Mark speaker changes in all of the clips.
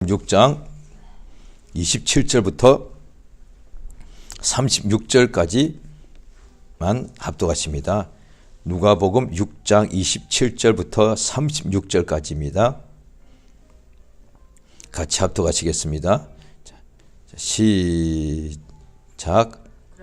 Speaker 1: 6장 27절부터 36절까지만 합독하십니다. 누가복음 6장 27절부터 36절까지입니다. 같이 합독하시겠습니다. 시작.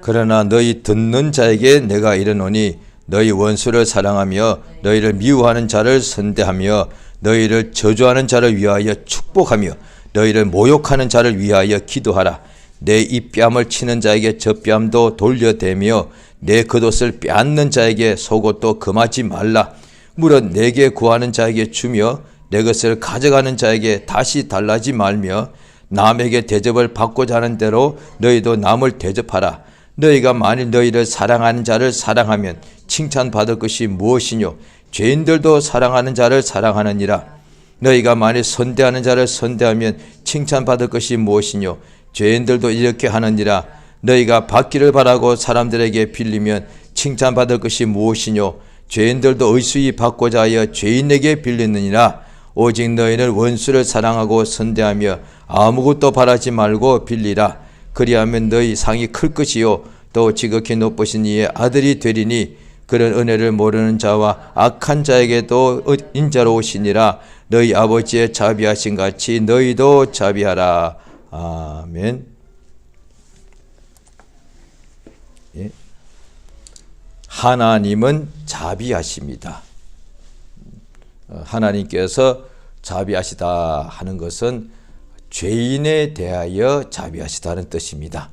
Speaker 1: 그러나 너희 듣는 자에게 내가 이르노니 너희 원수를 사랑하며 너희를 미워하는 자를 선대하며 너희를 저주하는 자를 위하여 축복하며 너희를 모욕하는 자를 위하여 기도하라. 내 이 뺨을 치는 자에게 저 뺨도 돌려대며 내 겉옷을 빼앗는 자에게 속옷도 금하지 말라. 물은 내게 구하는 자에게 주며 내 것을 가져가는 자에게 다시 달라지 말며 남에게 대접을 받고자 하는 대로 너희도 남을 대접하라. 너희가 만일 너희를 사랑하는 자를 사랑하면 칭찬받을 것이 무엇이뇨? 죄인들도 사랑하는 자를 사랑하느니라. 너희가 만일 선대하는 자를 선대하면 칭찬받을 것이 무엇이뇨? 죄인들도 이렇게 하느니라. 너희가 받기를 바라고 사람들에게 빌리면 칭찬받을 것이 무엇이뇨? 죄인들도 의수히 받고자 하여 죄인에게 빌리느니라. 오직 너희는 원수를 사랑하고 선대하며 아무것도 바라지 말고 빌리라. 그리하면 너희 상이 클 것이요 또 지극히 높으신 이의 아들이 되리니 그런 은혜를 모르는 자와 악한 자에게도 인자로우시니라. 너희 아버지의 자비하신 같이 너희도 자비하라. 아멘. 예. 하나님은 자비하십니다. 하나님께서 자비하시다 하는 것은 죄인에 대하여 자비하시다는 뜻입니다.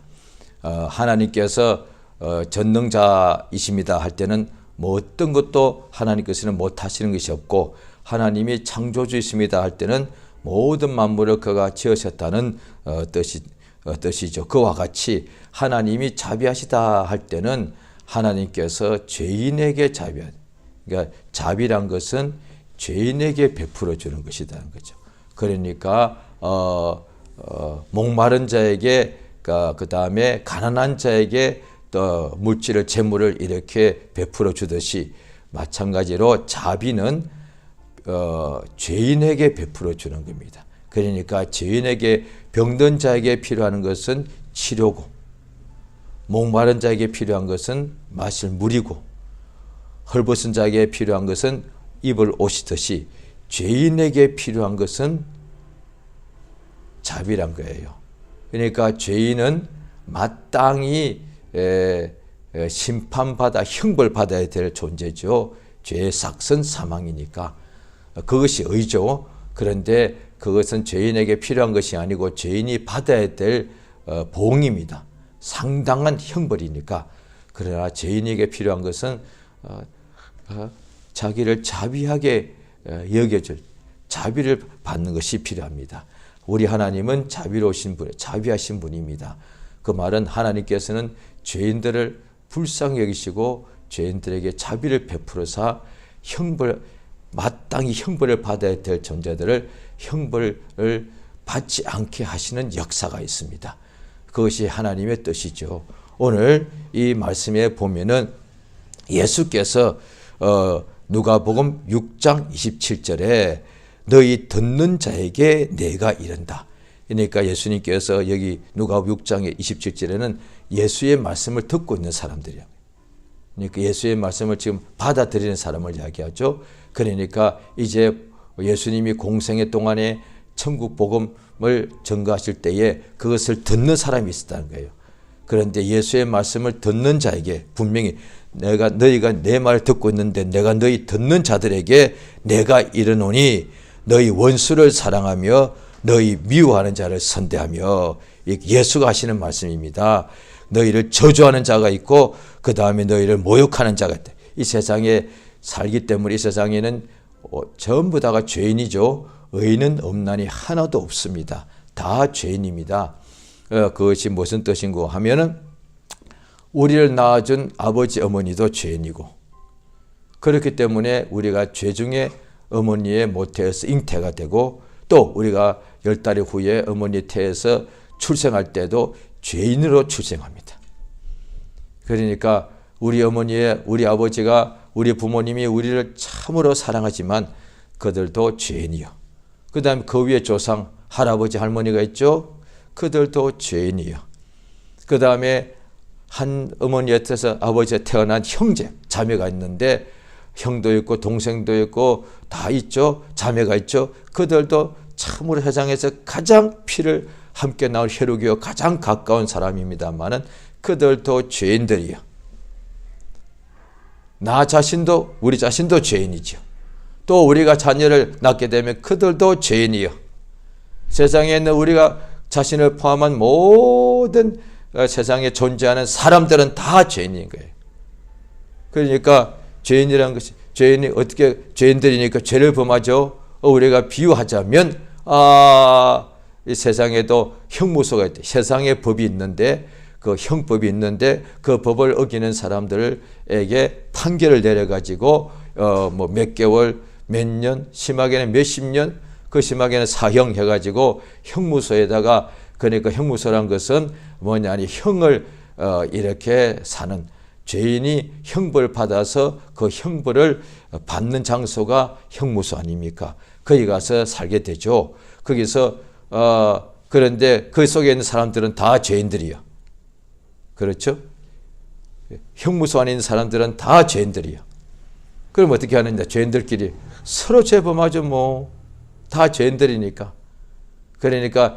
Speaker 1: 하나님께서 전능자이십니다 할 때는 뭐 어떤 것도 하나님께서는 못하시는 것이 없고 하나님이 창조주이십니다 할 때는 모든 만물을 그가 지으셨다는 뜻이죠. 그와 같이 하나님이 자비하시다 할 때는 하나님께서 죄인에게 그러니까 자비란 것은 죄인에게 베풀어 주는 것이라는 거죠. 그러니까 목마른 자에게 그 다음에 가난한 자에게 또 물질을 재물을 이렇게 베풀어 주듯이 마찬가지로 자비는 죄인에게 베풀어 주는 겁니다. 그러니까 죄인에게 병든 자에게 필요한 것은 치료고 목마른 자에게 필요한 것은 마실 물이고 헐벗은 자에게 필요한 것은 입을 옷이듯이 죄인에게 필요한 것은 자비란 거예요. 그러니까 죄인은 마땅히 심판받아 형벌받아야 될 존재죠. 죄의 삭은 사망이니까 그것이 의죠. 그런데 그것은 죄인에게 필요한 것이 아니고 죄인이 받아야 될 보응입니다. 상당한 형벌이니까. 그러나 죄인에게 필요한 것은 자기를 자비하게 여겨줄 자비를 받는 것이 필요합니다. 우리 하나님은 자비로우신 분, 자비하신 분입니다. 그 말은 하나님께서는 죄인들을 불쌍히 여기시고 죄인들에게 자비를 베풀어서 마땅히 형벌을 받아야 될 존재들을 형벌을 받지 않게 하시는 역사가 있습니다. 그것이 하나님의 뜻이죠. 오늘 이 말씀에 보면은 예수께서 누가복음 6장 27절에 너희 듣는 자에게 내가 이른다. 그러니까 예수님께서 여기 누가복음 6장의 27절에는 예수의 말씀을 듣고 있는 사람들이에요. 그러니까 예수의 말씀을 지금 받아들이는 사람을 이야기하죠. 그러니까 이제 예수님이 공생애 동안에 천국 복음을 전가하실 때에 그것을 듣는 사람이 있었다는 거예요. 그런데 예수의 말씀을 듣는 자에게 분명히 너희가 내 말을 듣고 있는데 내가 너희 듣는 자들에게 내가 이르노니 너희 원수를 사랑하며 너희 미워하는 자를 선대하며 예수가 하시는 말씀입니다. 너희를 저주하는 자가 있고 그 다음에 너희를 모욕하는 자가 있다. 이 세상에 살기 때문에 이 세상에는 전부 다가 죄인이죠. 의인은 없나니 하나도 없습니다. 다 죄인입니다. 그것이 무슨 뜻인고 하면은 우리를 낳아준 아버지 어머니도 죄인이고 그렇기 때문에 우리가 죄 중에 어머니의 모태에서 잉태가 되고 또 우리가 10달 후에 어머니 태에서 출생할 때도 죄인으로 출생합니다. 그러니까 우리 아버지가 우리 부모님이 우리를 참으로 사랑하지만 그들도 죄인이요. 그 다음에 그 위에 조상 할아버지 할머니가 있죠. 그들도 죄인이요. 그 다음에 한 어머니한테서 아버지가 태어난 형제, 자매가 있는데 형도 있고 동생도 있고 다 있죠. 자매가 있죠. 그들도 참으로 세상에서 가장 피를 함께 나올 혈육이요 가장 가까운 사람입니다만은 그들도 죄인들이요. 나 자신도 우리 자신도 죄인이죠. 또 우리가 자녀를 낳게 되면 그들도 죄인이요. 세상에 있는 우리가 자신을 포함한 모든 세상에 존재하는 사람들은 다 죄인인 거예요. 그러니까 죄인이라는 것이 죄인이 어떻게 죄인들이니까 죄를 범하죠. 우리가 비유하자면 이 세상에도 형무소가 있대. 세상에 법이 있는데 그 형법이 있는데 그 법을 어기는 사람들에게 판결을 내려가지고 뭐 몇 개월, 몇 년, 심하게는 몇십 년, 그 심하게는 사형 해가지고 형무소에다가 그러니까 형무소란 것은 뭐냐니 형을 이렇게 사는 죄인이 형벌 받아서 그 형벌을 받는 장소가 형무소 아닙니까? 거기 가서 살게 되죠. 거기서 그런데 그 속에 있는 사람들은 다 죄인들이요. 그렇죠? 형무소 안에 있는 사람들은 다 죄인들이요. 그럼 어떻게 하느냐? 죄인들끼리 서로 죄범하죠. 뭐 다 죄인들이니까. 그러니까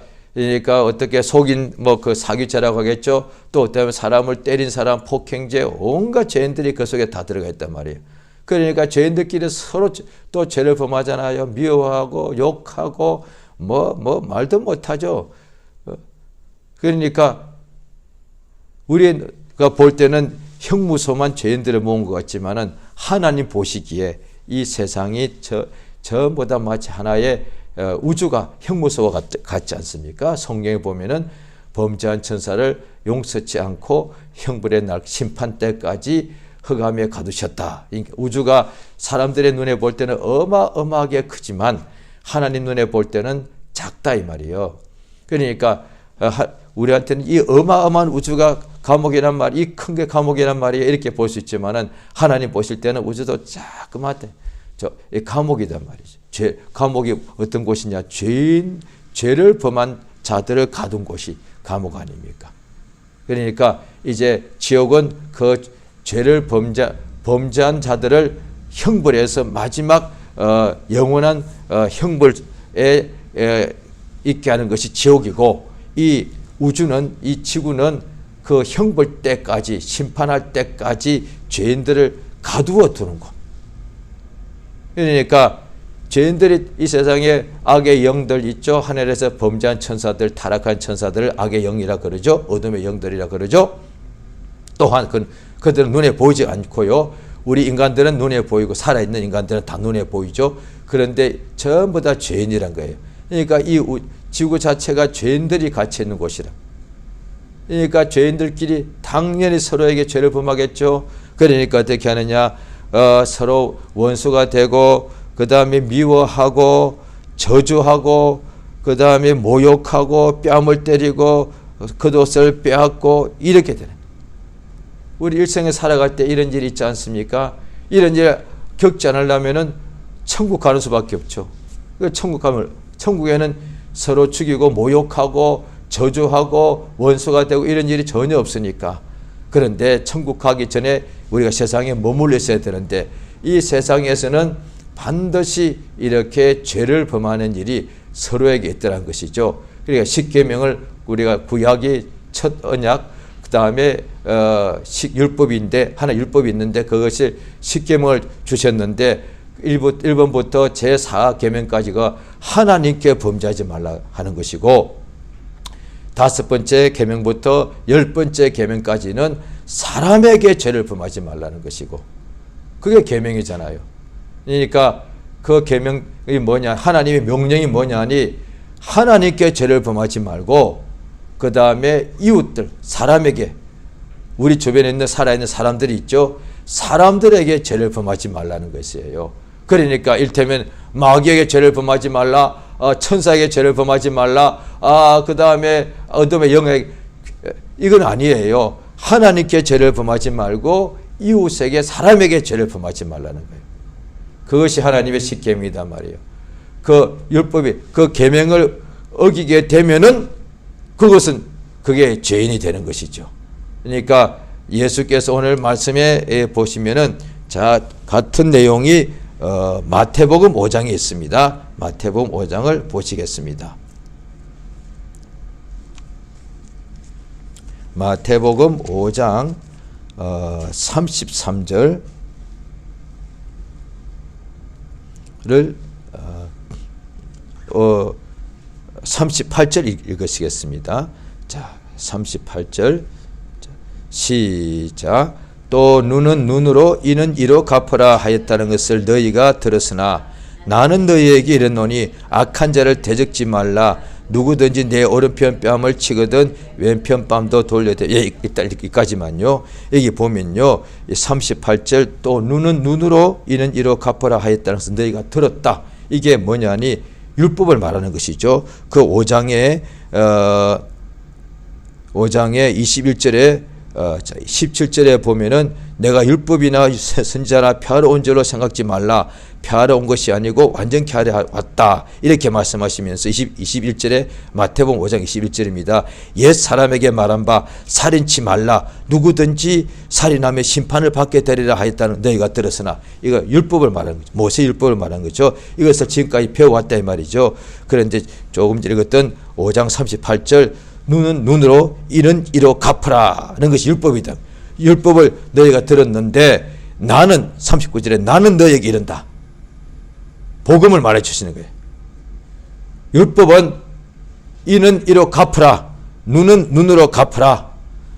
Speaker 1: 어떻게 속인 뭐 그 사기죄라고 하겠죠. 또 어쩌면 사람을 때린 사람, 폭행죄, 온갖 죄인들이 그 속에 다 들어가 있단 말이에요. 그러니까 죄인들끼리 서로 또 죄를 범하잖아요. 미워하고 욕하고 뭐 말도 못하죠. 그러니까 우리가 볼 때는 형무소만 죄인들을 모은 것 같지만은 하나님 보시기에 이 세상이 전부 다 마치 하나의 우주가 형무소와 같지 않습니까? 성경에 보면은 범죄한 천사를 용서치 않고 형벌의 날 심판 때까지 흑암에 가두셨다. 우주가 사람들의 눈에 볼 때는 어마어마하게 크지만 하나님 눈에 볼 때는 작다 이 말이에요. 그러니까 우리한테는 이 어마어마한 우주가 감옥이란 말, 이 큰 게 감옥이란 말이에요. 이렇게 볼 수 있지만은 하나님 보실 때는 우주도 자그마한 감옥이란 말이죠. 감옥이 어떤 곳이냐? 죄를 범한 자들을 가둔 곳이 감옥 아닙니까? 그러니까 이제 지옥은 그 죄를 범죄한 자들을 형벌해서 마지막 영원한 형벌에 있게 하는 것이 지옥이고, 이 우주는, 이 지구는 그 형벌 때까지, 심판할 때까지 죄인들을 가두어 두는 것. 그러니까 죄인들이 이 세상에 악의 영들 있죠. 하늘에서 범죄한 천사들, 타락한 천사들을 악의 영이라 그러죠. 어둠의 영들이라 그러죠. 또한 그들은 눈에 보이지 않고요. 우리 인간들은 눈에 보이고 살아있는 인간들은 다 눈에 보이죠. 그런데 전부 다 죄인이란 거예요. 그러니까 이 지구 자체가 죄인들이 갇혀 있는 곳이라. 그러니까 죄인들끼리 당연히 서로에게 죄를 범하겠죠. 그러니까 어떻게 하느냐? 서로 원수가 되고, 그 다음에 미워하고 저주하고, 그 다음에 모욕하고 뺨을 때리고 겉옷을 빼앗고 이렇게 되는. 우리 일생에 살아갈 때 이런 일이 있지 않습니까? 이런 일 겪지 않으려면은 천국 가는 수밖에 없죠. 천국에는 서로 죽이고 모욕하고 저주하고 원수가 되고 이런 일이 전혀 없으니까. 그런데 천국 가기 전에 우리가 세상에 머물러 있어야 되는데, 이 세상에서는 반드시 이렇게 죄를 범하는 일이 서로에게 있더라는 것이죠. 그러니까 십계명을 우리가 구약이 첫 언약, 그 다음에 율법인데, 하나 율법이 있는데 그것을 십계명을 주셨는데 1번부터 제4계명까지가 하나님께 범죄하지 말라 하는 것이고, 5번째 계명부터 10번째 계명까지는 사람에게 죄를 범하지 말라는 것이고, 그게 계명이잖아요. 그러니까 그 계명이 뭐냐, 하나님의 명령이 뭐냐니 하나님께 죄를 범하지 말고, 그 다음에 이웃들, 사람에게, 우리 주변에 있는 살아있는 사람들이 있죠. 사람들에게 죄를 범하지 말라는 것이에요. 그러니까 일테면 마귀에게 죄를 범하지 말라, 천사에게 죄를 범하지 말라, 그 다음에 어둠의 영에게, 이건 아니에요. 하나님께 죄를 범하지 말고 이웃에게, 사람에게 죄를 범하지 말라는 거예요. 그것이 하나님의 십계명이단 말이에요. 그 율법이, 그 계명을 어기게 되면은 그게 죄인이 되는 것이죠. 그러니까 예수께서 오늘 말씀에 보시면은 자, 같은 내용이 마태복음 5장에 있습니다. 마태복음 5장을 보시겠습니다. 마태복음 5장 33절을 38절 읽으시겠습니다. 자, 38절 시작. 또 눈은 눈으로 이는 이로 갚으라 하였다는 것을 너희가 들었으나 나는 너희에게 이르노니 악한 자를 대적지 말라. 누구든지 내 오른편 뺨을 치거든 왼편 뺨도 돌려대. 여기까지만요. 여기 보면요, 38절 또 눈은 눈으로 이는 이로 갚으라 하였다는 것을 너희가 들었다. 이게 뭐냐니 율법을 말하는 것이죠. 그 5장에 21절에 17절에 보면은 내가 율법이나 선지자나 폐하러 온 줄로 생각지 말라. 폐하러 온 것이 아니고 완전케 하려 왔다. 이렇게 말씀하시면서 21절에 마태복음 5장 21절입니다. 옛 사람에게 말한 바 살인치 말라. 누구든지 살인하며 심판을 받게 되리라 하였다는 너희가 들었으나, 이거 율법을 말하는 거죠. 모세 율법을 말하는 거죠. 이것을 지금까지 배워왔다 이 말이죠. 그런데 조금 전에 읽었던 5장 38절 눈은 눈으로 이는 이로 갚으라는 것이 율법이다. 율법을 너희가 들었는데 나는 39절에 나는 너희에게 이른다. 복음을 말해 주시는 거예요. 율법은 이는 이로 갚으라. 눈은 눈으로 갚으라.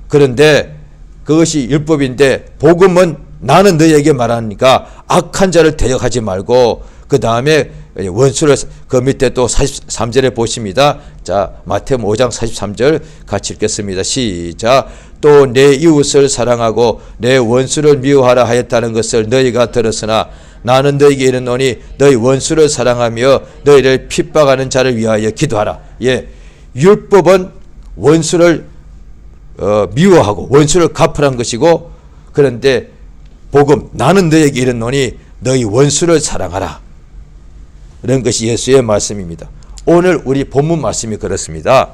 Speaker 1: 그런데 그것이 율법인데 복음은 나는 너희에게 말하니까 악한 자를 대적하지 말고 그 다음에 원수를 그 밑에 또 43절에 보십니다. 자, 마태복음 5장 43절 같이 읽겠습니다. 시작. 또 내 이웃을 사랑하고 내 원수를 미워하라 하였다는 것을 너희가 들었으나 나는 너희에게 이르노니 너희 원수를 사랑하며 너희를 핍박하는 자를 위하여 기도하라. 예, 율법은 원수를 미워하고 원수를 갚으라는 것이고, 그런데 복음 나는 너희에게 이르노니 너희 원수를 사랑하라. 이런 것이 예수의 말씀입니다. 오늘 우리 본문 말씀이 그렇습니다.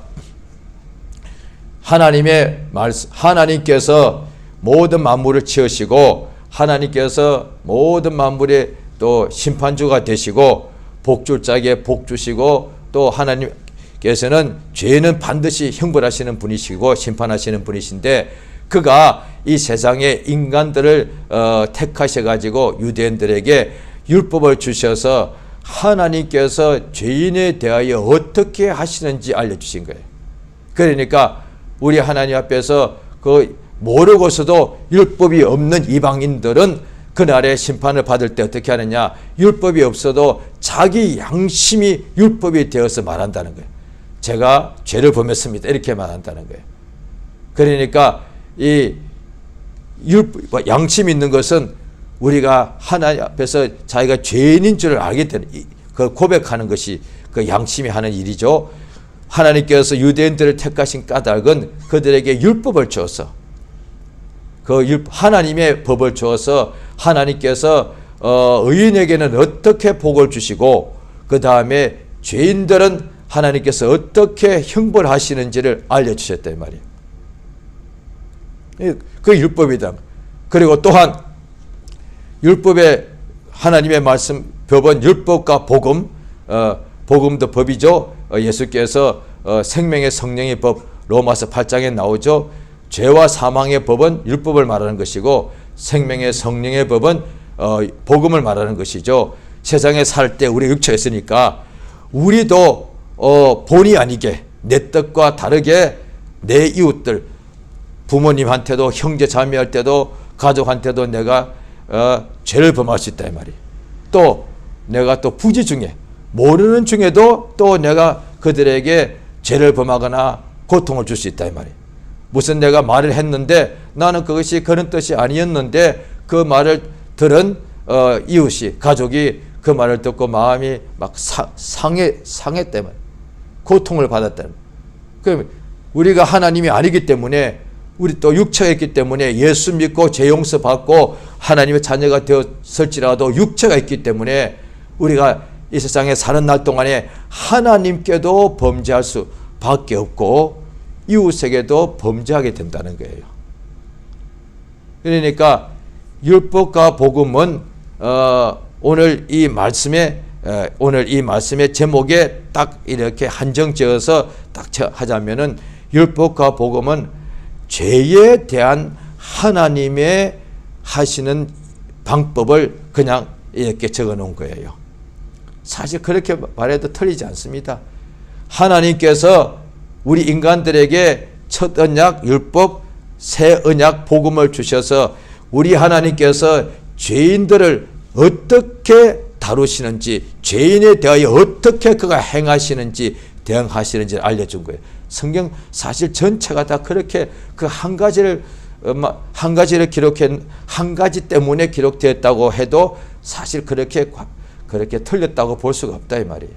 Speaker 1: 하나님께서 모든 만물을 지으시고 하나님께서 모든 만물의 또 심판주가 되시고 복 줄 자에게 복 주시고, 또 하나님께서는 죄는 반드시 형벌하시는 분이시고 심판하시는 분이신데, 그가 이 세상의 인간들을 택하셔가지고 유대인들에게 율법을 주셔서 하나님께서 죄인에 대하여 어떻게 하시는지 알려주신 거예요. 그러니까 우리 하나님 앞에서 그 모르고서도 율법이 없는 이방인들은 그날에 심판을 받을 때 어떻게 하느냐, 율법이 없어도 자기 양심이 율법이 되어서 말한다는 거예요. 제가 죄를 범했습니다, 이렇게 말한다는 거예요. 그러니까 이 양심이 있는 것은 우리가 하나님 앞에서 자기가 죄인인 줄을 알게 되는, 그 고백하는 것이 그 양심이 하는 일이죠. 하나님께서 유대인들을 택하신 까닭은 그들에게 율법을 주어서, 하나님의 법을 주어서 하나님께서 의인에게는 어떻게 복을 주시고 그 다음에 죄인들은 하나님께서 어떻게 형벌하시는지를 알려주셨단 말이에요. 그 율법이다. 그리고 또한 율법의 하나님의 말씀 법은 율법과 복음, 복음도 법이죠. 예수께서 생명의 성령의 법 로마서 8장에 나오죠. 죄와 사망의 법은 율법을 말하는 것이고 생명의 성령의 법은 복음을 말하는 것이죠. 세상에 살 때 우리 육체가 있으니까 우리도 본의 아니게 내 뜻과 다르게 내 이웃들, 부모님한테도 형제 자매할 때도 가족한테도 내가 죄를 범할 수 있다 이 말이에요. 또 내가 또 부지 중에 모르는 중에도 또 내가 그들에게 죄를 범하거나 고통을 줄 수 있다 이 말이에요. 무슨 내가 말을 했는데 나는 그것이 그런 뜻이 아니었는데 그 말을 들은 이웃이, 가족이 그 말을 듣고 마음이 막 상했다 말이에요. 고통을 받았다. 그럼 우리가 하나님이 아니기 때문에, 우리 또 육체가 있기 때문에 예수 믿고 죄 용서 받고 하나님의 자녀가 되었을지라도 육체가 있기 때문에 우리가 이 세상에 사는 날 동안에 하나님께도 범죄할 수밖에 없고 이웃에게도 범죄하게 된다는 거예요. 그러니까 율법과 복음은 오늘 이 말씀의 제목에 딱 이렇게 한정지어서 딱 하자면은 율법과 복음은 죄에 대한 하나님의 하시는 방법을 그냥 이렇게 적어 놓은 거예요. 사실 그렇게 말해도 틀리지 않습니다. 하나님께서 우리 인간들에게 첫 언약 율법, 새 언약 복음을 주셔서 우리 하나님께서 죄인들을 어떻게 다루시는지, 죄인에 대하여 어떻게 그가 행하시는지 대응하시는지를 알려준 거예요. 성경 사실 전체가 다 그렇게 그 한 가지를 기록해 한 가지 때문에 기록되었다고 해도 사실 그렇게 틀렸다고 볼 수가 없다 이 말이에요.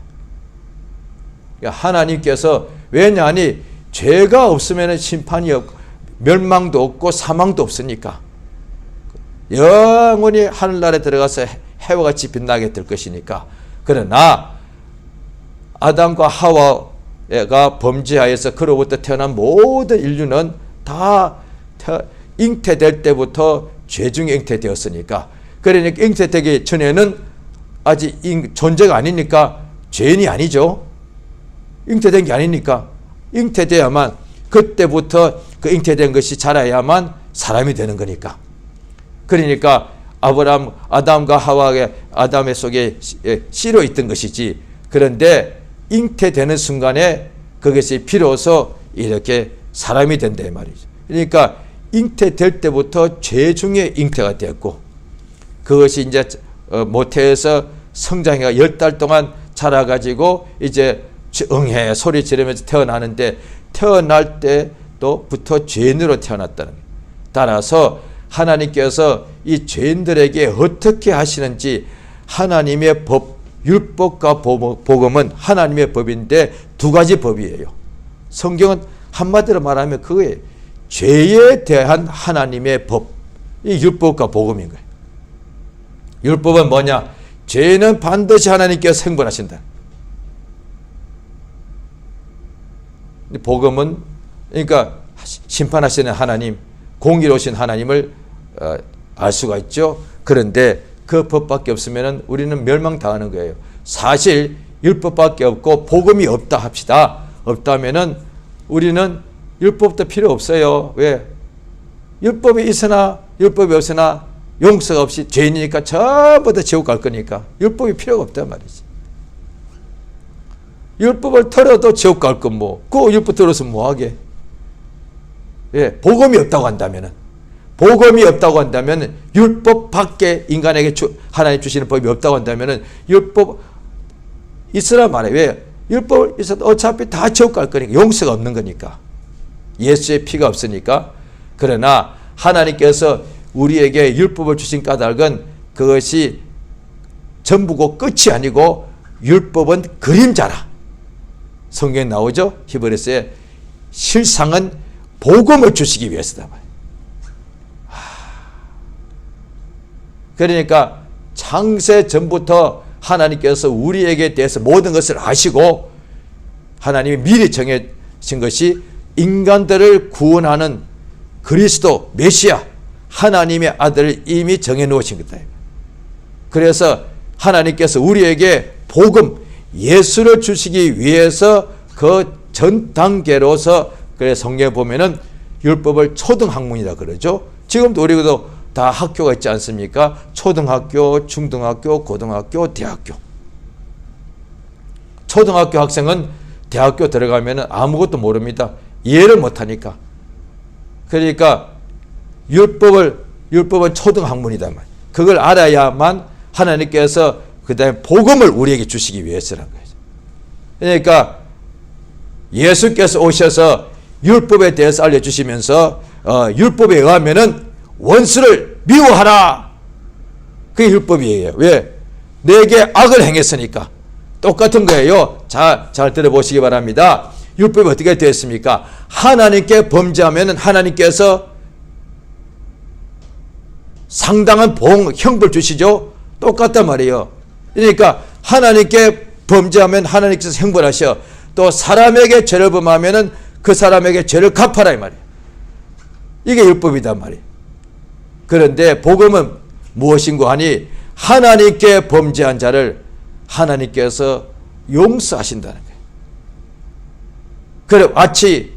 Speaker 1: 하나님께서 왜냐하니 죄가 없으면 심판이 없고 멸망도 없고 사망도 없으니까 영원히 하늘나라에 들어가서 해와 같이 빛나게 될 것이니까. 그러나 아담과 하와가 범죄하여서 그로부터 태어난 모든 인류는 다 잉태될 때부터 죄 중에 잉태되었으니까, 그러니까 잉태되기 전에는 아직 존재가 아니니까 죄인이 아니죠. 잉태된 게 아니니까 잉태돼야만, 그때부터 그 잉태된 것이 자라야만 사람이 되는 거니까. 그러니까 아담과 하와의 아담의 속에 씨로 있던 것이지, 그런데 잉태되는 순간에 그것이 비로소 이렇게 사람이 된다 이 말이죠. 그러니까 잉태될 때부터 죄 중에 잉태가 되었고, 그것이 이제 모태에서 성장해가 10달 동안 자라가지고 이제 응해 소리 지르면서 태어나는데, 태어날 때부터 죄인으로 태어났다는 거예요. 따라서 하나님께서 이 죄인들에게 어떻게 하시는지, 하나님의 법, 율법과 복음은 하나님의 법인데 두 가지 법이에요. 성경은 한마디로 말하면 그거예요. 죄에 대한 하나님의 법, 이 율법과 복음인 거예요. 율법은 뭐냐? 죄는 반드시 하나님께서 생벌하신다. 복음은 그러니까 심판하시는 하나님, 공의로우신 하나님을 알 수가 있죠. 그런데 그 법밖에 없으면 우리는 멸망당하는 거예요. 사실 율법밖에 없고 복음이 없다 합시다. 없다면은 우리는 율법도 필요 없어요. 왜? 율법이 있으나 율법이 없으나 용서가 없이 죄인이니까 전부 다 지옥 갈 거니까 율법이 필요가 없단 말이지. 율법을 털어도 지옥 갈 건 뭐, 그 율법 들어서 뭐 하게? 예, 복음이 없다고 한다면은, 복음이 없다고 한다면, 율법 밖에 인간에게 하나님 주시는 법이 없다고 한다면은 율법 있으라 말해. 왜? 율법 있어도 어차피 다 지옥 갈 거니까, 용서가 없는 거니까, 예수의 피가 없으니까. 그러나 하나님께서 우리에게 율법을 주신 까닭은 그것이 전부고 끝이 아니고 율법은 그림자라. 성경에 나오죠. 히브리서에 실상은 복음을 주시기 위해서다. 그러니까 창세 전부터 하나님께서 우리에게 대해서 모든 것을 아시고 하나님이 미리 정해진 것이 인간들을 구원하는 그리스도 메시아 하나님의 아들을 이미 정해 놓으신 거다. 그래서 하나님께서 우리에게 복음 예수를 주시기 위해서 그 전 단계로서, 그래서 성경에 보면은 율법을 초등학문이라 그러죠. 지금도 우리도 다 학교가 있지 않습니까? 초등학교, 중등학교, 고등학교, 대학교. 초등학교 학생은 대학교 들어가면 아무것도 모릅니다. 이해를 못하니까. 그러니까 율법은 초등학문이다. 그걸 알아야만 하나님께서 그 다음에 복음을 우리에게 주시기 위해서라는 거예요. 그러니까 예수께서 오셔서 율법에 대해서 알려주시면서 율법에 의하면은 원수를 미워하라. 그게 율법이에요. 왜? 내게 악을 행했으니까. 똑같은 거예요. 잘 들어보시기 바랍니다. 율법이 어떻게 되었습니까? 하나님께 범죄하면 하나님께서 상당한 형벌 주시죠. 똑같단 말이에요. 그러니까 하나님께 범죄하면 하나님께서 형벌하셔. 또 사람에게 죄를 범하면은 그 사람에게 죄를 갚아라 이 말이에요. 이게 율법이단 말이에요. 그런데 복음은 무엇인고 하니 하나님께 범죄한 자를 하나님께서 용서하신다는 거예요. 그래 마치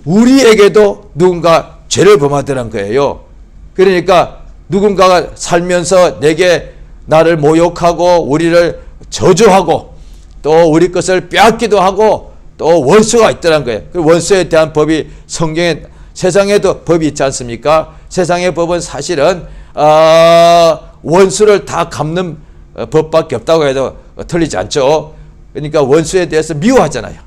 Speaker 1: 우리에게도 누군가 죄를 범하더란 거예요. 그러니까 누군가가 살면서 내게 나를 모욕하고 우리를 저주하고 또 우리 것을 빼앗기도 하고 또 원수가 있더란 거예요. 그 원수에 대한 법이 성경에 세상에도 법이 있지 않습니까? 세상의 법은 사실은 원수를 다 갚는 법밖에 없다고 해도 틀리지 않죠. 그러니까 원수에 대해서 미워하잖아요.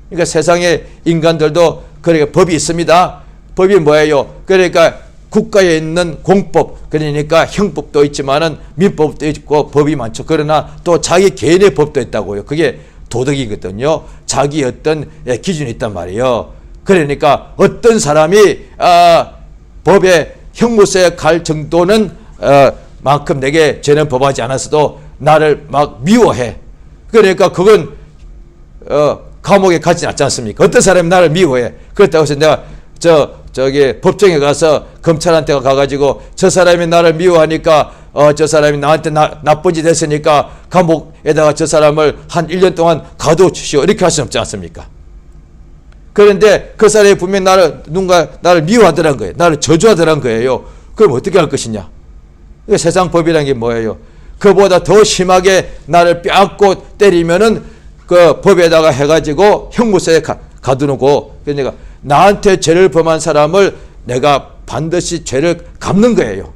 Speaker 1: 그러니까 세상의 인간들도 그러니까 법이 있습니다. 법이 뭐예요? 그러니까 국가에 있는 공법, 그러니까 형법도 있지만은 민법도 있고 법이 많죠. 그러나 또 자기 개인의 법도 있다고요. 그게 도덕이거든요. 자기 어떤 기준이 있단 말이에요. 그러니까 어떤 사람이 법에 형무소에 갈 정도는 만큼 내게 죄는 범하지 않았어도 나를 막 미워해. 그러니까 그건 감옥에 가지 않지 않습니까? 어떤 사람이 나를 미워해. 그렇다고 해서 내가 저기 법정에 가서 검찰한테 가가지고 저 사람이 나를 미워하니까 저 사람이 나한테 나쁜 짓 했으니까 감옥에다가 저 사람을 한 1년 동안 가둬 주시오. 이렇게 할 수는 없지 않습니까? 그런데 그 사람이 분명히 누군가 나를 미워하더란 거예요. 나를 저주하더란 거예요. 그럼 어떻게 할 것이냐? 세상 법이라는 게 뭐예요? 그보다 더 심하게 나를 뺨고 때리면은 그 법에다가 해가지고 형무소에 가두고 그러니까 나한테 죄를 범한 사람을 내가 반드시 죄를 갚는 거예요.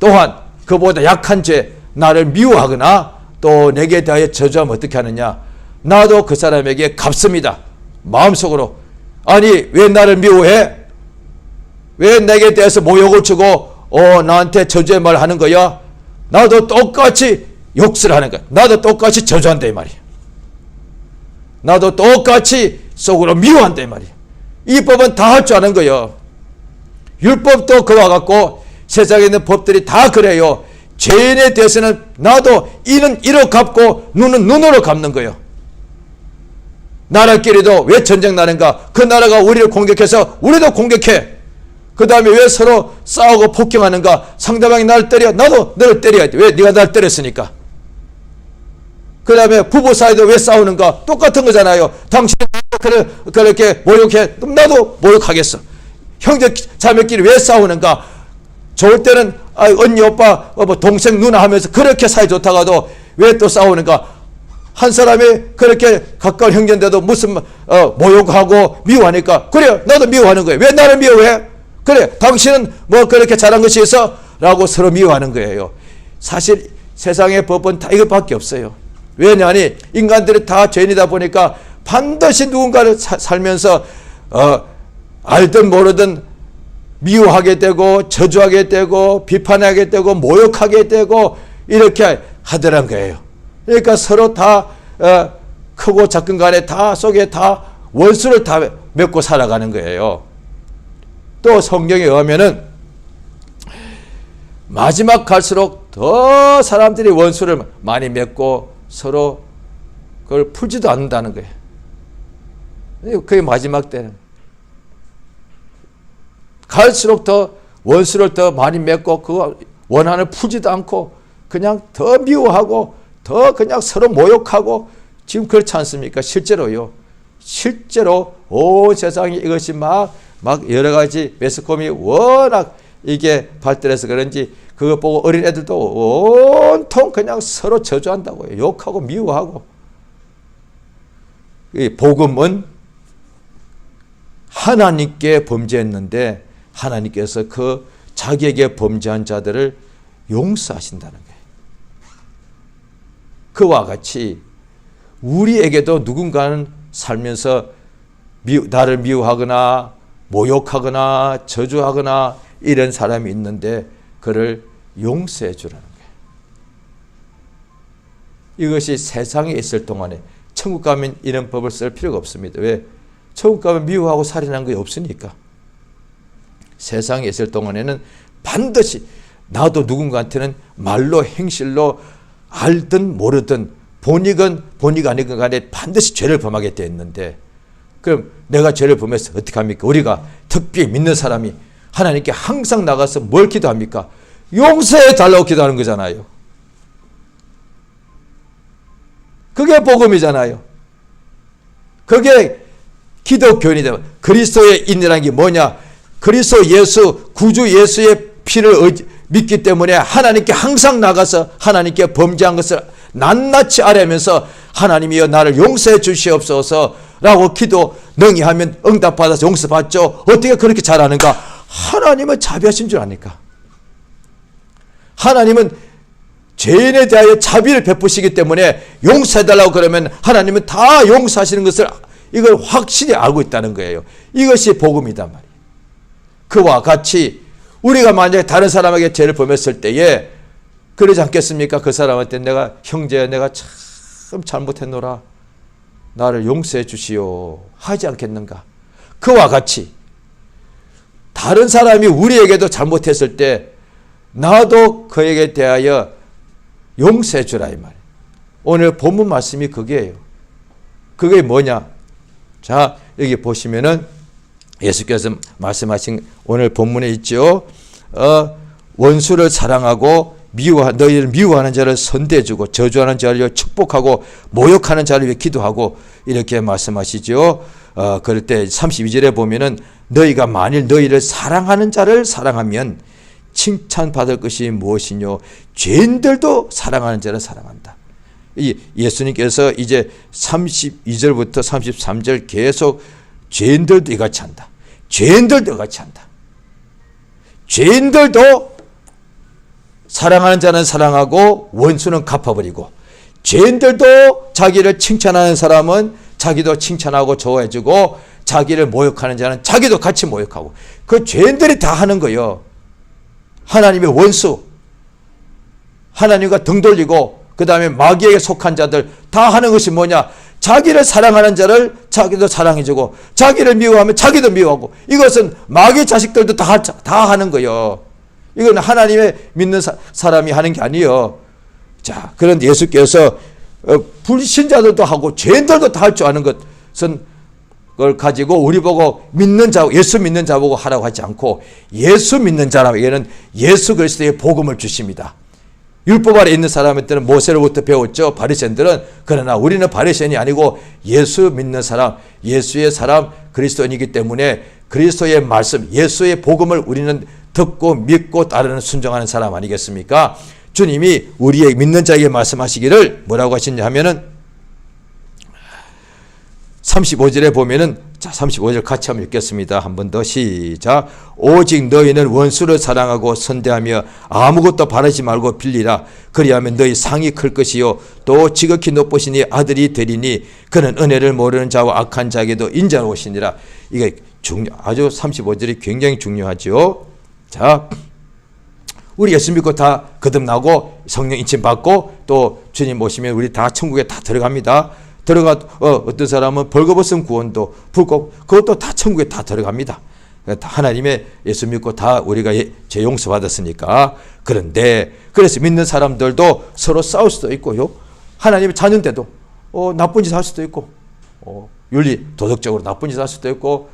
Speaker 1: 또한 그보다 약한 죄, 나를 미워하거나 또 내게 대하여 저주하면 어떻게 하느냐? 나도 그 사람에게 갚습니다. 마음속으로. 아니 왜 나를 미워해? 왜 내게 대해서 모욕을 주고 나한테 저주의 말을 하는 거야? 나도 똑같이 욕설 하는 거야. 나도 똑같이 저주한다 이 말이야. 나도 똑같이 속으로 미워한다 이 말이야. 이 법은 다 할 줄 아는 거예요. 율법도 그와 같고 세상에 있는 법들이 다 그래요. 죄인에 대해서는 나도 이는 이로 갚고 눈은 눈으로 갚는 거예요. 나라끼리도 왜 전쟁 나는가? 그 나라가 우리를 공격해서 우리도 공격해. 그 다음에 왜 서로 싸우고 폭행하는가? 상대방이 나를 때려. 나도 너를 때려야 돼. 왜? 네가 나를 때렸으니까. 그 다음에 부부 사이도 왜 싸우는가? 똑같은 거잖아요. 당신이 그렇게 모욕해. 그럼 나도 모욕하겠어. 형제 자매끼리 왜 싸우는가? 좋을 때는 언니 오빠 동생 누나 하면서 그렇게 사이 좋다가도 왜 또 싸우는가? 한 사람이 그렇게 가까운 형제인데도 무슨 모욕하고 미워하니까 그래 나도 미워하는 거예요. 왜 나를 미워해? 그래 당신은 뭐 그렇게 잘한 것이 있어? 라고 서로 미워하는 거예요. 사실 세상의 법은 다 이것밖에 없어요. 왜냐하니 인간들이 다 죄인이다 보니까 반드시 누군가를 살면서 알든 모르든 미워하게 되고 저주하게 되고 비판하게 되고 모욕하게 되고 이렇게 하더란 거예요. 그러니까 서로 다 크고 작은 간에 다 속에 다 원수를 다 맺고 살아가는 거예요. 또 성경에 의하면은 마지막 갈수록 더 사람들이 원수를 많이 맺고 서로 그걸 풀지도 않는다는 거예요. 그게 마지막 때는 갈수록 더 원수를 더 많이 맺고 그거 원한을 풀지도 않고 그냥 더 미워하고 더 그냥 서로 모욕하고 지금 그렇지 않습니까? 실제로요. 실제로 온 세상에 이것이 막 여러 가지 매스컴이 워낙 이게 발달해서 그런지 그거 보고 어린애들도 온통 그냥 서로 저주한다고요. 욕하고 미워하고. 이 복음은 하나님께 범죄했는데 하나님께서 그 자기에게 범죄한 자들을 용서하신다는 거예요. 그와 같이 우리에게도 누군가는 살면서 나를 미워하거나 모욕하거나 저주하거나 이런 사람이 있는데 그를 용서해 주라는 거예요. 이것이 세상에 있을 동안에 천국 가면 이런 법을 쓸 필요가 없습니다. 왜? 천국 가면 미워하고 살인하는 게 없으니까. 세상에 있을 동안에는 반드시 나도 누군가한테는 말로 행실로 알든 모르든 본이건 본이가 아니건 간에 반드시 죄를 범하게 되어 있는데, 그럼 내가 죄를 범해서 어떻게 합니까? 우리가 특별히 믿는 사람이 하나님께 항상 나가서 뭘 기도합니까? 용서해 달라고 기도하는 거잖아요. 그게 복음이잖아요. 그게 기독교인이다. 그리스도의 인이라는 게 뭐냐? 그리스도 예수, 구주 예수의 피를 믿기 때문에 하나님께 항상 나가서 하나님께 범죄한 것을 낱낱이 아뢰면서 하나님이여 나를 용서해 주시옵소서 라고 기도 능히 하면 응답받아서 용서받죠. 어떻게 그렇게 잘하는가? 하나님은 자비하신 줄 아니까. 하나님은 죄인에 대하여 자비를 베푸시기 때문에 용서해달라고 그러면 하나님은 다 용서하시는 것을 이걸 확실히 알고 있다는 거예요. 이것이 복음이단 말이에요. 그와 같이 우리가 만약에 다른 사람에게 죄를 범했을 때에 그러지 않겠습니까? 그 사람한테 내가 형제야 내가 참 잘못했노라 나를 용서해 주시오 하지 않겠는가? 그와 같이 다른 사람이 우리에게도 잘못했을 때 나도 그에게 대하여 용서해 주라 이 말이에요. 오늘 본문 말씀이 그게예요. 그게 뭐냐? 자, 여기 보시면은 예수께서 말씀하신 오늘 본문에 있죠. 원수를 사랑하고 너희를 미워하는 자를 선대해주고 저주하는 자를 축복하고 모욕하는 자를 위해 기도하고 이렇게 말씀하시죠. 그럴 때 32절에 보면은 너희가 만일 너희를 사랑하는 자를 사랑하면 칭찬받을 것이 무엇이뇨? 죄인들도 사랑하는 자를 사랑한다. 예수님께서 이제 32절부터 33절 계속 죄인들도 이같이 한다. 죄인들도 이같이 한다. 죄인들도 사랑하는 자는 사랑하고 원수는 갚아버리고 죄인들도 자기를 칭찬하는 사람은 자기도 칭찬하고 좋아해주고 자기를 모욕하는 자는 자기도 같이 모욕하고 그 죄인들이 다 하는 거예요. 하나님의 원수, 하나님과 등 돌리고 그 다음에 마귀에게 속한 자들 다 하는 것이 뭐냐? 자기를 사랑하는 자를 자기도 사랑해주고 자기를 미워하면 자기도 미워하고 이것은 마귀 자식들도 다 하는 거예요. 이건 하나님의 믿는 사람이 하는 게 아니에요. 자, 그런데 예수께서 불신자들도 하고 죄인들도 다 할 줄 아는 것은 걸 가지고 우리 보고 믿는 자, 예수 믿는 자 보고 하라고 하지 않고 예수 믿는 사람에게는 예수 그리스도의 복음을 주십니다. 율법 아래 있는 사람들은 모세로부터 배웠죠. 바리새인들은. 그러나 우리는 바리새인이 아니고 예수 믿는 사람, 예수의 사람 그리스도인이기 때문에 그리스도의 말씀, 예수의 복음을 우리는 듣고 믿고 따르는 순종하는 사람 아니겠습니까? 주님이 우리의 믿는 자에게 말씀하시기를 뭐라고 하시냐 하면은 35절에 보면은 자 35절 같이 한번 읽겠습니다. 한 번 더 시작. 오직 너희는 원수를 사랑하고 선대하며 아무것도 바라지 말고 빌리라. 그리하면 너희 상이 클 것이요 또 지극히 높으시니 아들이 되리니 그는 은혜를 모르는 자와 악한 자에게도 인자로우시니라. 이게 아주 35절이 굉장히 중요하죠. 자, 우리 예수 믿고 다 거듭나고 성령 인침 받고 또 주님 오시면 우리 다 천국에 다 들어갑니다. 어떤 사람은 벌거벗은 구원도 불꽃 그것도 다 천국에 다 들어갑니다. 하나님의 예수 믿고 다 우리가 죄 용서 받았으니까. 그런데 그래서 믿는 사람들도 서로 싸울 수도 있고요. 하나님의 자녀인데도 나쁜 짓 할 수도 있고 윤리 도덕적으로 나쁜 짓 할 수도 있고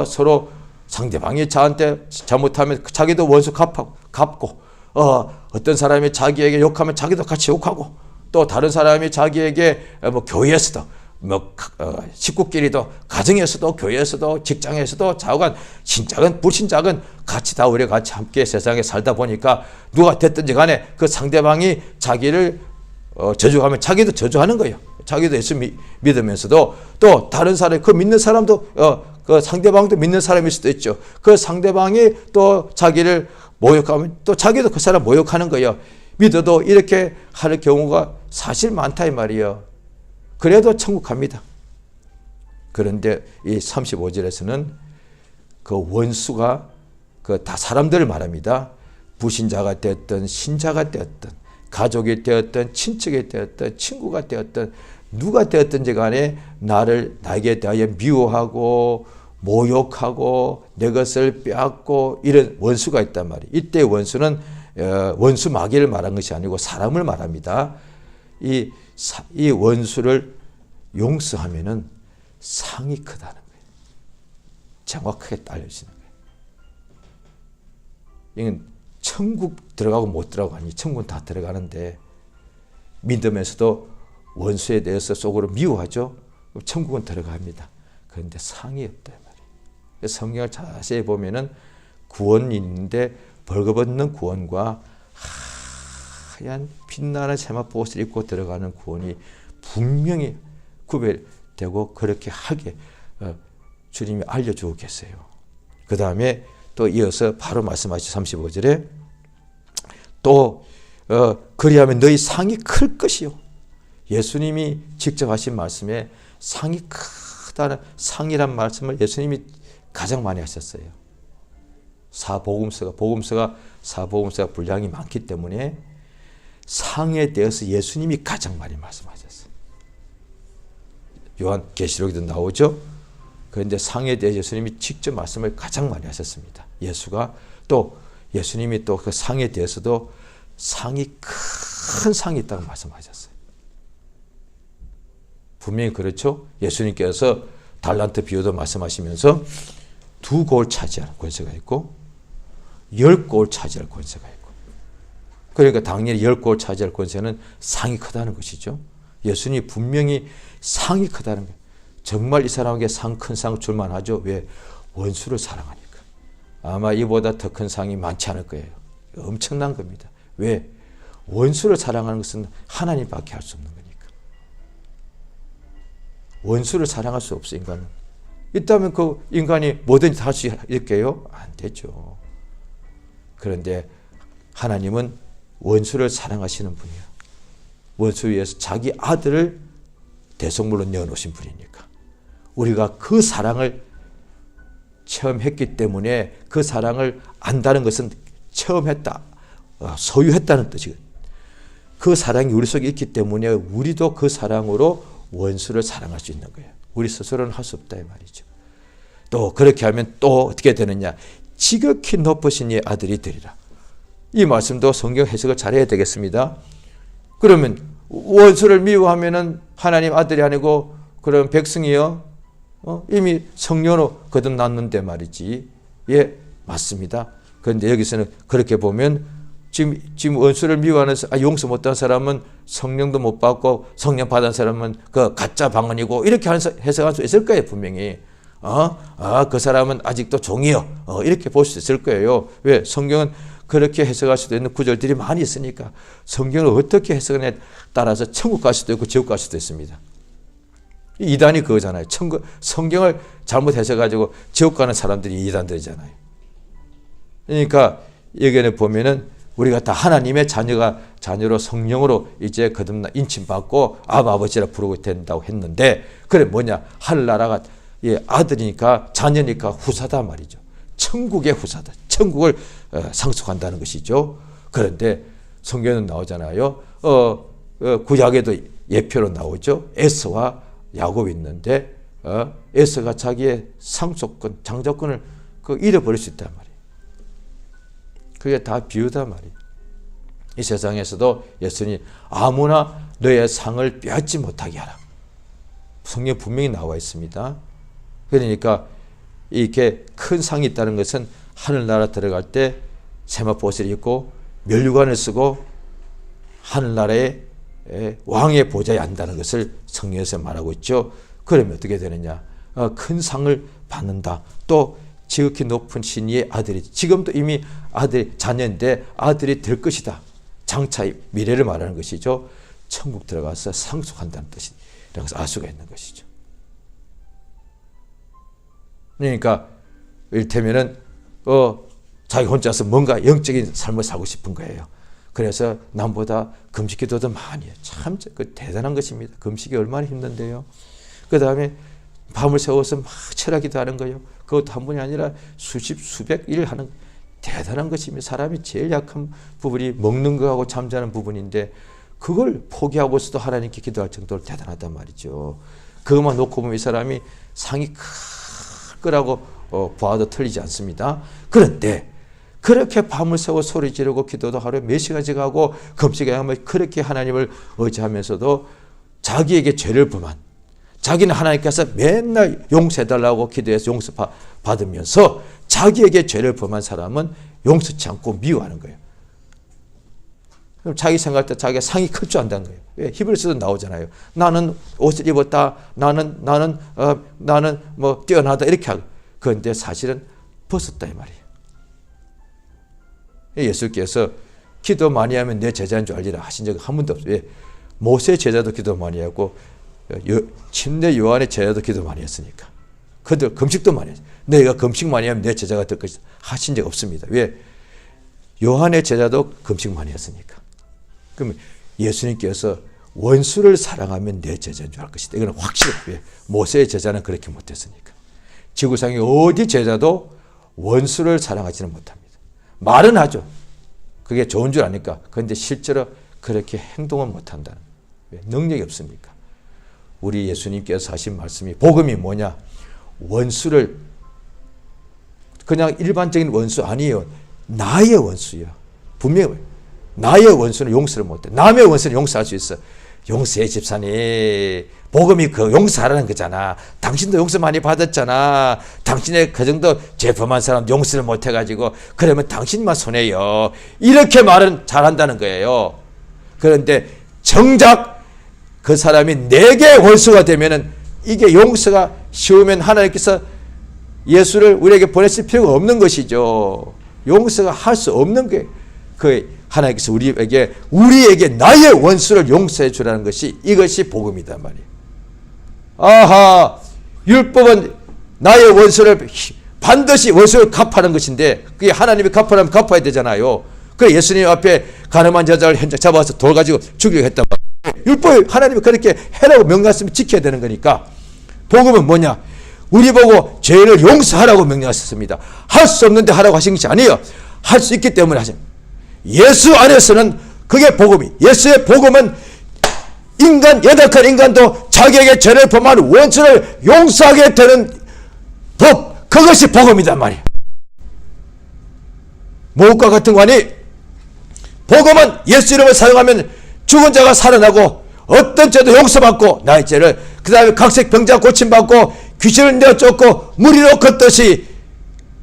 Speaker 1: 서로 상대방이 저한테 잘못하면 자기도 원수 갚고 어떤 사람이 자기에게 욕하면 자기도 같이 욕하고 또 다른 사람이 자기에게 교회에서도 식구끼리도 가정에서도 교회에서도 직장에서도 좌우간 신작은 불신작은 같이 다 우리가 같이 함께 세상에 살다 보니까 누가 됐든지 간에 그 상대방이 자기를 저주하면 자기도 저주하는 거예요. 자기도 예수 믿으면서도 또 다른 사람 그 믿는 사람도 그 상대방도 믿는 사람일 수도 있죠. 그 상대방이 또 자기를 모욕하면 또 자기도 그 사람 모욕하는 거예요. 믿어도 이렇게 할 경우가 사실 많다 이 말이에요. 그래도 천국 갑니다. 그런데 이 35절에서는 그 원수가 그 다 사람들을 말합니다. 불신자가 되었든 신자가 되었든 가족이 되었든 친척이 되었든 친구가 되었든 누가 되었든지 간에 나에게 대하여 미워하고 모욕하고 내 것을 빼앗고 이런 원수가 있단 말이에요. 이때 원수는 원수 마귀를 말한 것이 아니고 사람을 말합니다. 이 원수를 용서하면은 상이 크다는 거예요. 정확하게 알려지는 거예요. 이건 천국 들어가고 못 들어가고 아니, 천국은 다 들어가는데 믿으면서도 원수에 대해서 속으로 미워하죠. 그럼 천국은 들어갑니다. 그런데 상이 없다 말이에요. 성경을 자세히 보면은 구원이 있는데 벌거벗는 구원과 하얀 빛나는 세마포옷을 입고 들어가는 구원이 분명히 구별되고 그렇게 하게 주님이 알려주고 계세요. 그 다음에 또 이어서 바로 말씀하시죠. 35절에 또 그리하면 너희 상이 클 것이요. 예수님이 직접 하신 말씀에 상이 크다는 상이란 말씀을 예수님이 가장 많이 하셨어요. 사복음서가 분량이 많기 때문에 상에 대해서 예수님이 가장 많이 말씀하셨어요. 요한계시록에도 나오죠. 그런데 상에 대해 예수님이 직접 말씀을 가장 많이 하셨습니다. 예수님이 또 그 상에 대해서도 상이 큰 상이 있다고 말씀하셨어요. 분명히 그렇죠. 예수님께서 달란트 비유도 말씀하시면서 2골 차지할 권세가 있고 10골 차지할 권세가 있고, 그러니까 당연히 10골 차지할 권세는 상이 크다는 것이죠. 예수님이 분명히 상이 크다는 거예요. 정말 이 사람에게 큰 상 줄만 하죠. 왜? 원수를 사랑하니까. 아마 이보다 더 큰 상이 많지 않을 거예요. 엄청난 겁니다. 왜? 원수를 사랑하는 것은 하나님밖에 할 수 없는 거니까. 원수를 사랑할 수 없어, 인간은. 있다면 그 인간이 뭐든지 할 수 있을까요? 안 되죠. 그런데 하나님은 원수를 사랑하시는 분이에요. 원수 위해서 자기 아들을 대속물로 내어놓으신 분이니까. 우리가 그 사랑을 체험했기 때문에 그 사랑을 안다는 것은 체험했다, 소유했다는 뜻이거든요. 그 사랑이 우리 속에 있기 때문에 우리도 그 사랑으로 원수를 사랑할 수 있는 거예요. 우리 스스로는 할 수 없다 이 말이죠. 또 그렇게 하면 또 어떻게 되느냐? 지극히 높으신 이 아들이 되리라. 이 말씀도 성경 해석을 잘해야 되겠습니다. 그러면 원수를 미워하면은 하나님 아들이 아니고 그런 백성이요. 이미 성령으로 거듭났는데 말이지. 예, 맞습니다. 그런데 여기서는 그렇게 보면 지금 원수를 미워하는 용서 못한 사람은 성령도 못 받고 성령 받은 사람은 그 가짜 방언이고 이렇게 해석할 수 있을 거예요, 분명히. 그 사람은 아직도 종이요. 이렇게 볼 수 있을 거예요. 왜? 성경은 그렇게 해석할 수도 있는 구절들이 많이 있으니까. 성경을 어떻게 해석하냐에 따라서 천국 갈 수도 있고 지옥 갈 수도 있습니다. 이단이 그거잖아요. 성경을 잘못 해석해가지고 지옥 가는 사람들이 이단들이잖아요. 그러니까 여기에 보면은 우리가 다 하나님의 자녀로 성령으로 이제 거듭나 인침받고 아버지라 부르고 된다고 했는데, 그래 뭐냐? 하늘나라가 아들이니까 자녀니까 후사다 말이죠. 천국의 후사다. 천국을 상속한다는 것이죠. 그런데 성경은 나오잖아요. 구약에도 예표로 나오죠. 에서와 야곱이 있는데 에서가 자기의 상속권, 장자권을 잃어버릴 수 있단 말이에요. 그게 다 비유다 말이에요. 이 세상에서도 예수님 아무나 너의 상을 빼앗지 못하게 하라. 성경 분명히 나와 있습니다. 그러니까 이렇게 큰 상이 있다는 것은 하늘나라 들어갈 때 세마포옷을 입고 면류관을 쓰고 하늘나라의 왕의 보좌에 앉는다는 것을 성경에서 말하고 있죠. 그러면 어떻게 되느냐? 큰 상을 받는다. 또 지극히 높은 신의 아들이, 지금도 이미 자녀인데 아들이 될 것이다. 장차 미래를 말하는 것이죠. 천국 들어가서 상속한다는 뜻이라는 것을 알 수가 있는 것이죠. 그러니까 이를테면은 자기 혼자서 뭔가 영적인 삶을 살고 싶은 거예요. 그래서 남보다 금식기도도 많이 해요. 참 대단한 것입니다. 금식이 얼마나 힘든데요. 그 다음에 밤을 새워서 막 철학기도 하는 거예요. 그것도 한 번이 아니라 수백 일 하는 대단한 것입니다. 사람이 제일 약한 부분이 먹는 거하고 잠자는 부분인데 그걸 포기하고서도 하나님께 기도할 정도로 대단하단 말이죠. 그것만 놓고 보면 이 사람이 상이 클 거라고 보아도 틀리지 않습니다. 그런데 그렇게 밤을 새고 소리 지르고 기도도 하루에 몇 시간씩 하고 금식에 하면 그렇게 하나님을 의지하면서도 자기에게 죄를 범한, 자기는 하나님께서 맨날 용서해달라고 기도해서 용서 받으면서 자기에게 죄를 범한 사람은 용서치 않고 미워하는 거예요. 그럼 자기 생각할 때 자기가 상이 클 줄 안다는 거예요. 왜? 히브리서도 나오잖아요. 나는 옷을 입었다. 나는 뭐 뛰어나다. 이렇게 하고. 그런데 사실은 벗었다 이 말이에요. 예수께서 기도 많이 하면 내 제자인 줄 알리라 하신 적이 한 번도 없어요. 왜? 모세 제자도 기도 많이 하고 침례 요한의 제자도 기도 많이 했으니까. 그들 금식도 많이 했어요. 내가 금식 많이 하면 내 제자가 될 것이다 하신 적 없습니다. 왜? 요한의 제자도 금식 많이 했으니까. 그러면 예수님께서 원수를 사랑하면 내 제자인 줄 알 것이다. 이건 확실해요. 모세의 제자는 그렇게 못했으니까. 지구상의 어디 제자도 원수를 사랑하지는 못합니다. 말은 하죠. 그게 좋은 줄 아니까. 그런데 실제로 그렇게 행동은 못한다는 거예요. 왜? 능력이 없으니까. 우리 예수님께서 하신 말씀이 복음이 뭐냐? 원수를 그냥 일반적인 원수 아니에요. 나의 원수예요. 분명히 나의 원수는 용서를 못해. 남의 원수는 용서할 수 있어. 용서해 집사님. 복음이 그 용서하라는 거잖아. 당신도 용서 많이 받았잖아. 당신의 그 정도 죄 범한 사람 용서를 못해가지고 그러면 당신만 손해요. 이렇게 말은 잘한다는 거예요. 그런데 정작 그 사람이 내게 원수가 되면은 이게 용서가 쉬우면 하나님께서 예수를 우리에게 보내실 필요가 없는 것이죠. 용서가 할 수 없는 게 그 하나님께서 우리에게 나의 원수를 용서해 주라는 것이 이것이 복음이다 말이에요. 아하, 율법은 나의 원수를 반드시 원수를 갚아는 것인데 그게 하나님이 갚으라면 갚아야 되잖아요. 그래 예수님 앞에 가늠한 여자를 현장 잡아서 돌 가지고 죽이려 했단 말이에요. 율법이 하나님이 그렇게 해라고 명령했으면 지켜야 되는 거니까. 복음은 뭐냐? 우리 보고 죄를 용서하라고 명령하셨습니다. 할 수 없는데 하라고 하신 것이 아니에요. 할 수 있기 때문에 하신 거예요. 예수 안에서는 그게 복음이. 예수의 복음은 인간, 연약한 인간도 자기에게 죄를 범한 원수를 용서하게 되는 법, 그것이 복음이단 말이에요. 무엇과 같은 관이? 복음은 예수 이름을 사용하면 죽은 자가 살아나고 어떤 죄도 용서받고 나의 죄를 그 다음에 각색 병자 고침받고 귀신을 내쫓고 무리로 걷듯이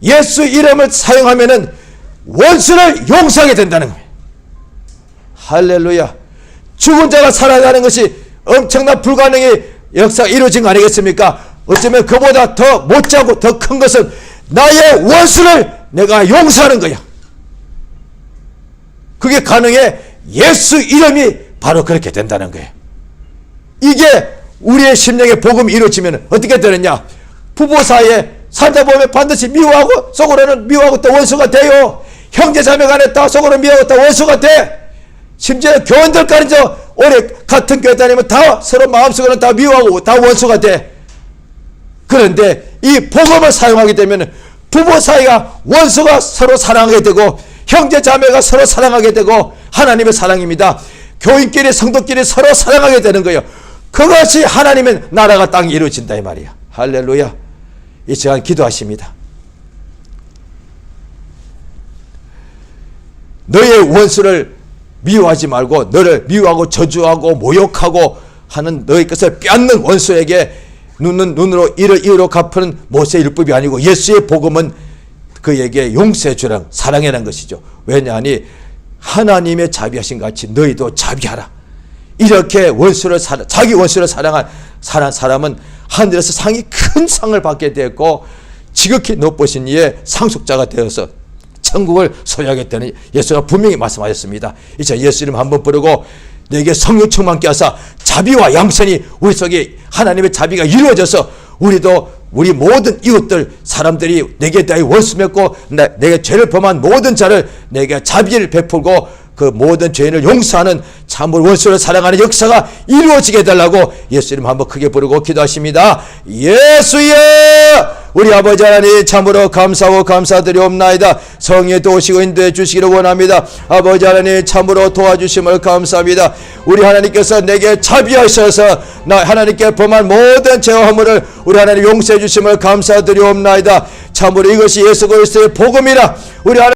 Speaker 1: 예수 이름을 사용하면은 원수를 용서하게 된다는 거예요. 할렐루야. 죽은 자가 살아나는 것이 엄청난 불가능의 역사가 이루어진 거 아니겠습니까? 어쩌면 그보다 더 못자고 더 큰 것은 나의 원수를 내가 용서하는 거야. 그게 가능해. 예수 이름이 바로 그렇게 된다는 거예요. 이게 우리의 심령의 복음이 이루어지면 어떻게 되느냐? 부부 사이에 살다 보면 반드시 미워하고 속으로는 미워하고 또 원수가 돼요. 형제 자매 간에 다 속으로 미워하고 또 원수가 돼. 심지어 교원들까지 오래 같은 교회 다니면 다 서로 마음속으로는 다 미워하고 다 원수가 돼. 그런데 이 복음을 사용하게 되면 부부 사이가 원수가 서로 사랑하게 되고 형제 자매가 서로 사랑하게 되고 하나님의 사랑입니다. 교인끼리 성도끼리 서로 사랑하게 되는 거예요. 그것이 하나님의 나라가 땅에 이루어진다 이 말이야. 할렐루야. 이 시간 기도하십니다. 너의 원수를 미워하지 말고 너를 미워하고 저주하고 모욕하고 하는 너의 것을 빼앗는 원수에게 눈으로 이를 이로 갚는 모세의 율법이 아니고 예수의 복음은 그에게 용서해 주라는 사랑이라는 것이죠. 왜냐하니 하나님의 자비하신 같이 너희도 자비하라. 이렇게 자기 원수를 사랑한 사람은 하늘에서 상이 큰 상을 받게 되었고 지극히 높으신 이의 상속자가 되어서 천국을 소유하겠다는 예수가 분명히 말씀하셨습니다. 이제 예수 이름 한번 부르고 내게 성령 충만케 하사 자비와 양선이 우리 속에 하나님의 자비가 이루어져서 우리도 우리 모든 이웃들 사람들이 내게 대하여 원수 맺고 내게 죄를 범한 모든 자를 내게 자비를 베풀고 그 모든 죄인을 용서하는 참으로 원수를 사랑하는 역사가 이루어지게 해달라고 예수 이름 한번 크게 부르고 기도하십니다. 예수여 우리 아버지 하나님 참으로 감사하고 감사드리옵나이다. 성령의 도우시고 인도해 주시기를 원합니다. 아버지 하나님 참으로 도와주심을 감사합니다. 우리 하나님께서 내게 자비하셔서 나 하나님께 범한 모든 죄와 허물을 우리 하나님 용서해 주심을 감사드리옵나이다. 참으로 이것이 예수 그리스도의 복음이라 우리 하나님